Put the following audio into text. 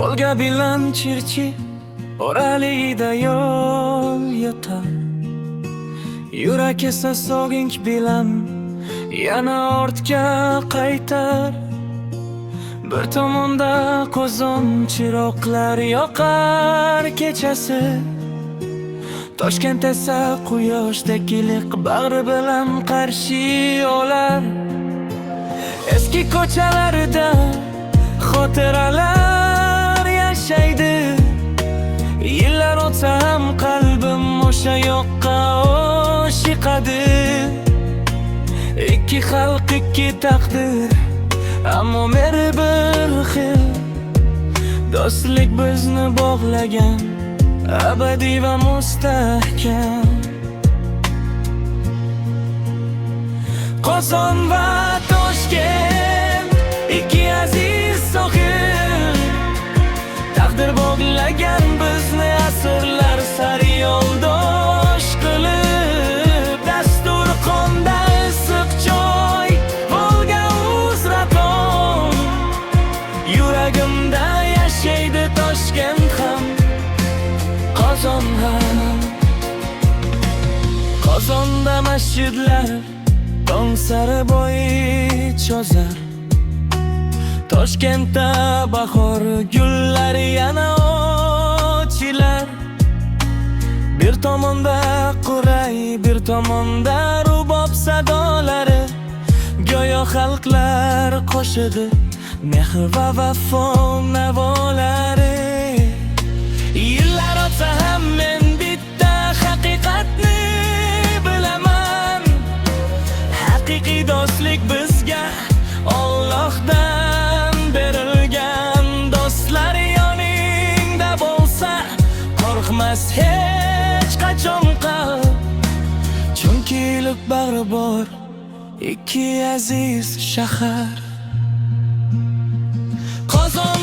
Volga bilan Chirchi oralida yo'l yotar. Yurak esa sog'inch bilan yana ortga qaytar. Bir tomonda qozon chiroqlar yoqar kechasi, Toshkent esa quyoshdek iliq bag'ri bilan qarshi olar. Eski ko'chalarida xotiralar yashaydi. Yillar o'tsa ham qalbim o'sha yoqqa oshiqadi. Ikki xalq, ikki taqdir, ammo meri bir xil. Do'stlik bizni bog'lagan, abadiy va mustahkam. Qozon va Toshkent, ikki aziz sohil. Taqdir bog'lagan bizni asrlar sari yo'ldosh qilib. Dasturxonda issiq choy, Volga uzraton. Yuragimda yashaydi Toshkent ham, Qozon ham. Qozonda masjidlar tong sari bo'y cho'zar. Toshkentda bahor gullari yana ochilar. Bir tomonda Quray, bir tomonda rubob sadolari. Go'yo xalqlar qo'shidi mehr va vafo navolari. Yillar o'tsa ham men bitta haqiqatni bilaman. Haqiqiy do'stlik bizga Allohdan berilgan. Do'stlar yoningda bo'lsa, qo'rqmas hech qachon qalb. Chunki iliq bag'ri bor ikki aziz shahar. Qozon